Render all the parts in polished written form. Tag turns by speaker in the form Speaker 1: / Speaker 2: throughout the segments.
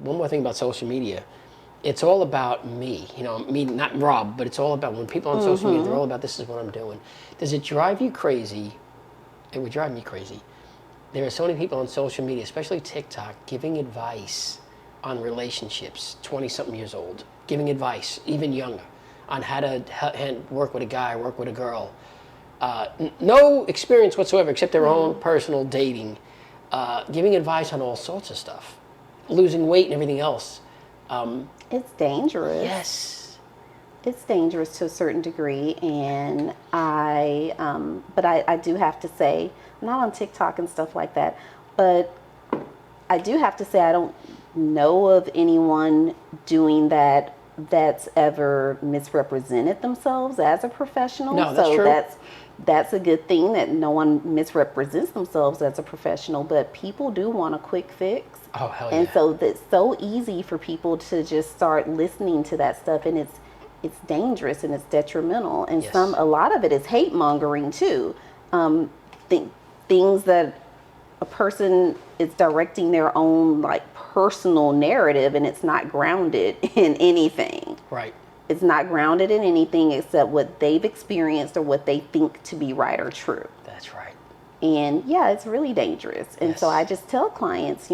Speaker 1: one more thing about social media. It's all about me, me, not Rob, but it's all about when people on social media, they're all about this is what I'm doing. Does it drive you crazy? It would drive me crazy. There are so many people on social media, especially TikTok, giving advice on relationships, 20-something years old, giving advice, even younger, on how to work with a guy, work with a girl. No experience whatsoever except their own personal dating, giving advice on all sorts of stuff, losing weight and everything else.
Speaker 2: It's dangerous.
Speaker 1: Yes.
Speaker 2: It's dangerous to a certain degree, and but I do have to say, I'm not on TikTok and stuff like that, but I do have to say I don't know of anyone doing that that's ever misrepresented themselves as a professional.
Speaker 1: No, that's true.
Speaker 2: That's a good thing that no one misrepresents themselves as a professional, but people do want a quick fix.
Speaker 1: Oh, hell yeah.
Speaker 2: And so it's so easy for people to just start listening to that stuff, and it's dangerous and it's detrimental. And
Speaker 1: Yes.
Speaker 2: a lot of it is hate mongering too. Things that a person is directing their own like personal narrative, and it's not grounded in anything.
Speaker 1: Right.
Speaker 2: It's not grounded in anything except what they've experienced or what they think to be right or true.
Speaker 1: That's right.
Speaker 2: And yeah, it's really dangerous. And so
Speaker 1: Yes.
Speaker 2: I just tell clients,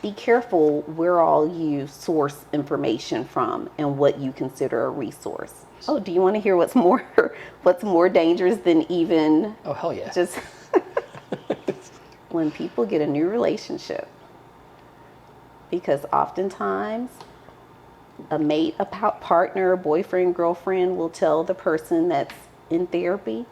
Speaker 2: be careful where all you source information from and what you consider a resource. Oh, do you want to hear what's more dangerous than even
Speaker 1: Oh, hell yeah.
Speaker 2: just when people get a new relationship? Because oftentimes a mate, a partner, boyfriend, girlfriend will tell the person that's in therapy,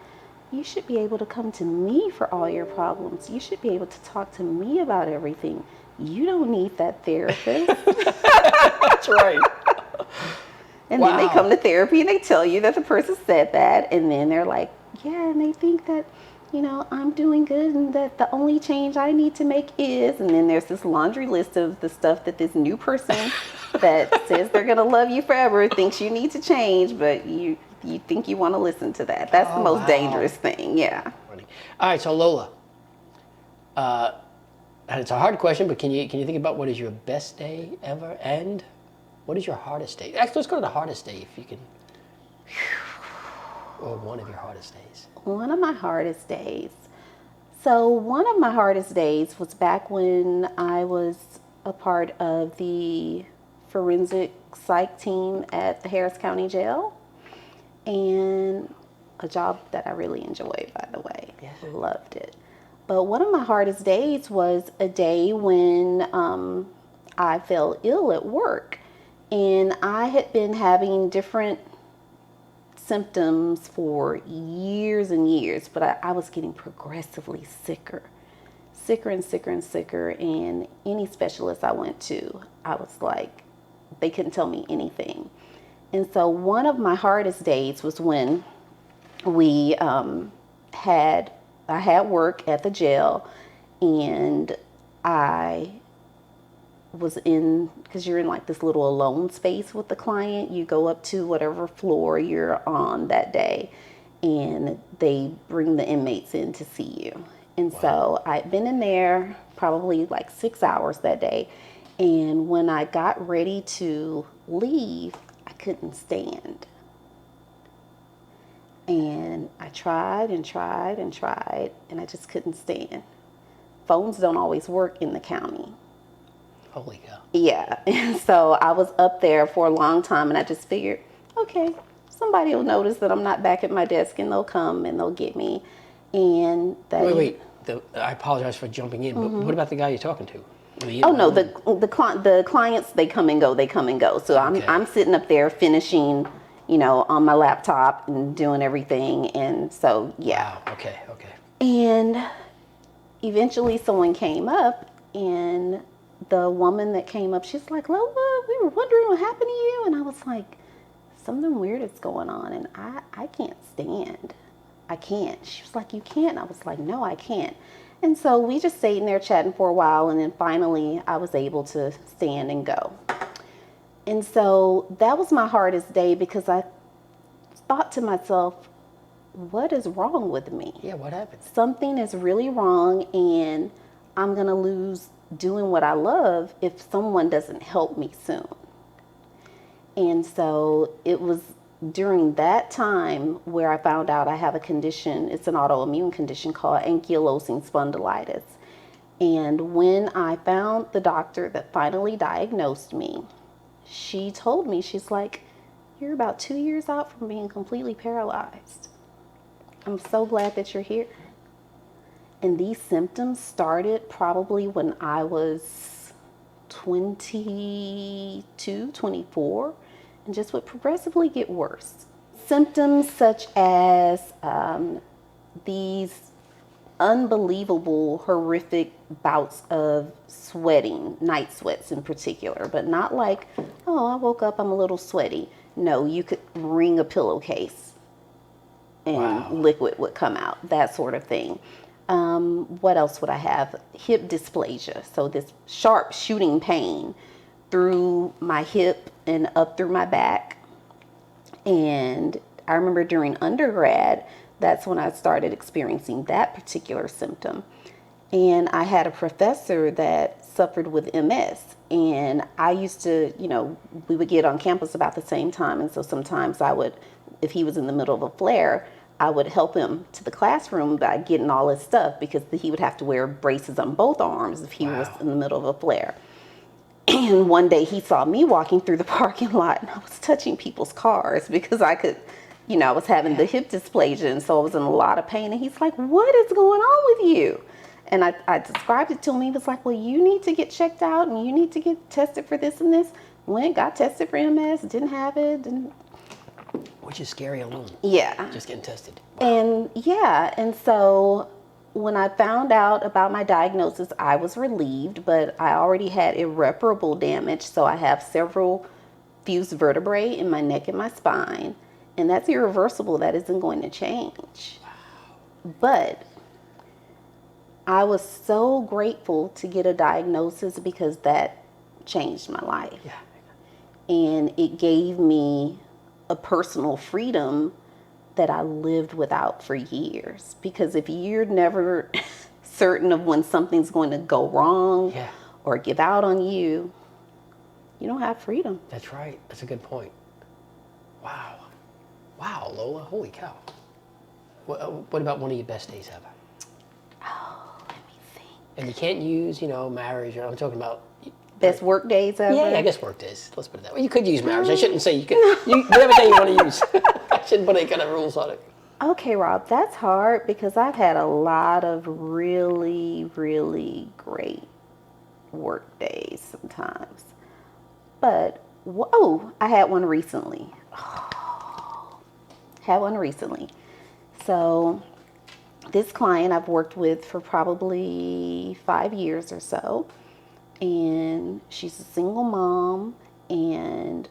Speaker 2: you should be able to come to me for all your problems. You should be able to talk to me about everything. You don't need that therapist.
Speaker 1: That's right.
Speaker 2: And
Speaker 1: Wow.
Speaker 2: then they come to therapy and they tell you that the person said that. And then they're like, yeah, and they think that, I'm doing good and that the only change I need to make is, and then there's this laundry list of the stuff that this new person that says they're going to love you forever thinks you need to change, but you think you want to listen to that. That's the most dangerous thing. Yeah.
Speaker 1: Funny. All right, so Lola, and it's a hard question, but can you think about what is your best day ever and what is your hardest day? Actually, let's go to the hardest day if you can, or one of your hardest days.
Speaker 2: One of my hardest days. So one of my hardest days was back when I was a part of the forensic psych team at the Harris County Jail, and a job that I really enjoyed, by the way.
Speaker 1: Yeah.
Speaker 2: Loved it. But one of my hardest days was a day when I fell ill at work, and I had been having different symptoms for years and years, but I was getting progressively sicker and sicker and sicker. And any specialist I went to, I was like, they couldn't tell me anything. And so one of my hardest days was when I had work at the jail, and I was because you're in like this little alone space with the client. You go up to whatever floor you're on that day, and they bring the inmates in to see you. And
Speaker 1: Wow.
Speaker 2: So I'd been in there probably like 6 hours that day. And when I got ready to leave, I couldn't stand. And I tried and tried and tried, and I just couldn't stand. Phones don't always work in the county.
Speaker 1: Holy cow.
Speaker 2: Yeah, and so I was up there for a long time, and I just figured, okay, somebody will notice that I'm not back at my desk, and they'll come and they'll get me. And
Speaker 1: Wait. I apologize for jumping in, but what about the guy you're talking to?
Speaker 2: Oh no, the clients, they come and go. So
Speaker 1: Okay.
Speaker 2: I'm sitting up there finishing, on my laptop and doing everything, and so yeah.
Speaker 1: Wow. Okay.
Speaker 2: And eventually someone came up, and the woman that came up, she's like, Lola, we were wondering what happened to you. And I was like, something weird is going on, and I can't stand. I can't. She was like, you can't. I was like, no, I can't. And so we just stayed in there chatting for a while, and then finally I was able to stand and go. And so that was my hardest day, because I thought to myself, what is wrong with me?
Speaker 1: Yeah, what happened?
Speaker 2: Something is really wrong, and I'm going to lose doing what I love if someone doesn't help me soon. And so it was during that time where I found out I have a condition. It's an autoimmune condition called ankylosing spondylitis. And when I found the doctor that finally diagnosed me, she told me, she's like, you're about 2 years out from being completely paralyzed. I'm so glad that you're here. And these symptoms started probably when I was 22, 24, and just would progressively get worse. Symptoms such as these unbelievable, horrific bouts of sweating, night sweats in particular, but not like, oh, I woke up, I'm a little sweaty. No, you could wring a pillowcase and liquid would come out, that sort of thing. What else would I have? Hip dysplasia. So this sharp shooting pain through my hip and up through my back. And I remember during undergrad, that's when I started experiencing that particular symptom. And I had a professor that suffered with MS. And I used to, we would get on campus about the same time. And so sometimes I would, if he was in the middle of a flare, I would help him to the classroom by getting all his stuff, because he would have to wear braces on both arms if he was in the middle of a flare. And one day he saw me walking through the parking lot, and I was touching people's cars because I could, I was having the hip dysplasia, and so I was in a lot of pain. And he's like, what is going on with you? And I described it to him. He was like, well, you need to get checked out and you need to get tested for this and this. Went, got tested for MS, didn't have it.
Speaker 1: Which is scary alone.
Speaker 2: Yeah.
Speaker 1: Just getting tested.
Speaker 2: Wow. And so when I found out about my diagnosis, I was relieved, but I already had irreparable damage. So I have several fused vertebrae in my neck and my spine, and that's irreversible. That isn't going to change. Wow. But I was so grateful to get a diagnosis because that changed my life. Yeah. And it gave me a personal freedom that I lived without for years. Because if you're never certain of when something's going to go wrong or give out on you, you don't have freedom.
Speaker 1: That's right. That's a good point. Wow. Wow, Lola. Holy cow. What about one of your best days ever?
Speaker 2: Oh, let me think.
Speaker 1: And you can't use, marriage. I'm talking about
Speaker 2: best work days ever?
Speaker 1: Yeah, I guess work days. Let's put it that way. You could use marriage. I shouldn't say you could. Whatever day you want to use. I shouldn't put any kind of rules on it.
Speaker 2: Okay, Rob, that's hard because I've had a lot of really, really great work days sometimes. But, I had one recently. So, this client I've worked with for probably 5 years or so. And she's a single mom and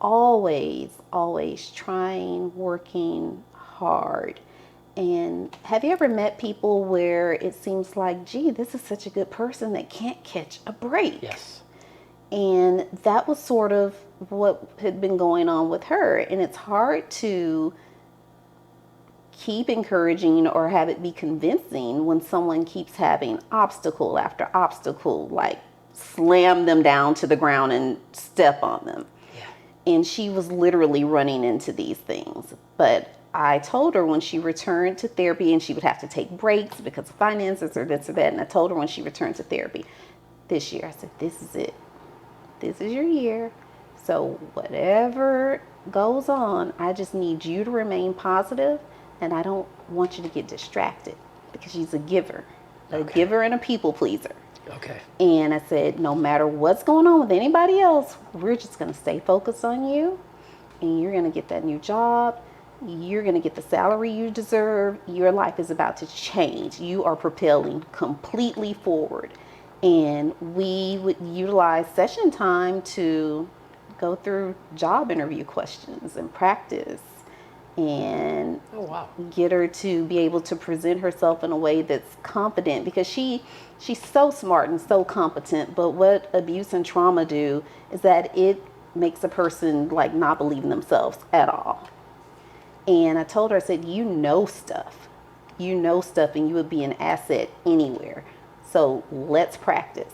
Speaker 2: always trying, working hard. And have you ever met people where it seems like, gee, this is such a good person that can't catch a break?
Speaker 1: Yes.
Speaker 2: And that was sort of what had been going on with her. And it's hard to keep encouraging or have it be convincing when someone keeps having obstacle after obstacle, like slam them down to the ground and step on them. Yeah. And she was literally running into these things. But I told her when she returned to therapy, and she would have to take breaks because of finances or this or that. And I told her when she returned to therapy this year, I said, this is it. This is your year. So whatever goes on, I just need you to remain positive, and I don't want you to get distracted because she's a giver, a giver and a people pleaser.
Speaker 1: Okay.
Speaker 2: And I said, no matter what's going on with anybody else, we're just going to stay focused on you, and you're going to get that new job. You're going to get the salary you deserve. Your life is about to change. You are propelling completely forward. And we would utilize session time to go through job interview questions and practice and get her to be able to present herself in a way that's confident, because she's so smart and so competent, but what abuse and trauma do is that it makes a person like not believe in themselves at all. And I told her, I said, you know stuff and you would be an asset anywhere. So let's practice.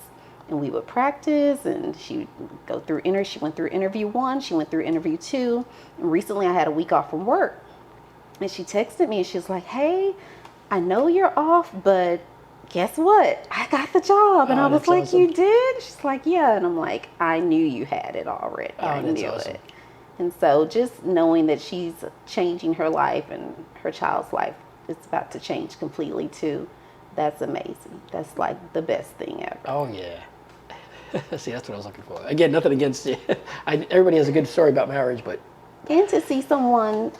Speaker 2: and we would practice, and she would go through she went through interview 1, she went through interview 2, and recently I had a week off from work, and she texted me and she was like, hey, I know you're off, but guess what? I got the job. And I was like,
Speaker 1: awesome.
Speaker 2: You did? She's like, yeah. And I'm like, I knew you had it already. I
Speaker 1: That's
Speaker 2: knew
Speaker 1: awesome.
Speaker 2: it. And so just knowing that she's changing her life and her child's life is about to change completely too, that's amazing. That's like the best thing ever.
Speaker 1: Oh, yeah. See, that's what I was looking for. Again, nothing against you. Everybody has a good story about marriage, but...
Speaker 2: And to see someone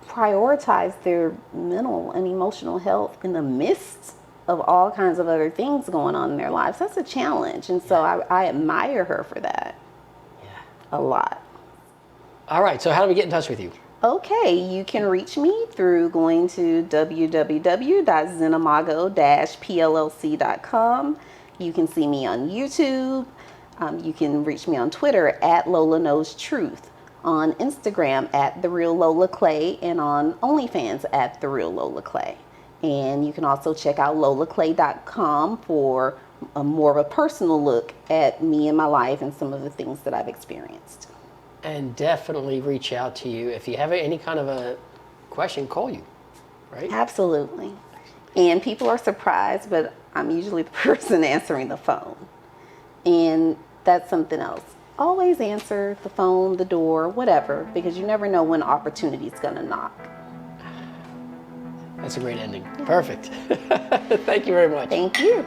Speaker 2: prioritize their mental and emotional health in the midst of all kinds of other things going on in their lives, that's a challenge. And so I admire her for that a lot.
Speaker 1: All right, so how do we get in touch with you?
Speaker 2: Okay, you can reach me through going to www.zenamago-pllc.com. You can see me on YouTube. You can reach me on Twitter at Lola Knows Truth, on Instagram at The Real Lola Clay, and on OnlyFans at The Real Lola Clay. And you can also check out lolaclay.com for a more of a personal look at me and my life and some of the things that I've experienced.
Speaker 1: And definitely reach out to you. If you have any kind of a question, call you, right?
Speaker 2: Absolutely. And people are surprised, but I'm usually the person answering the phone. And that's something else. Always answer the phone, the door, whatever, because you never know when opportunity is going to knock.
Speaker 1: That's a great ending. Perfect. Thank you very much.
Speaker 2: Thank you.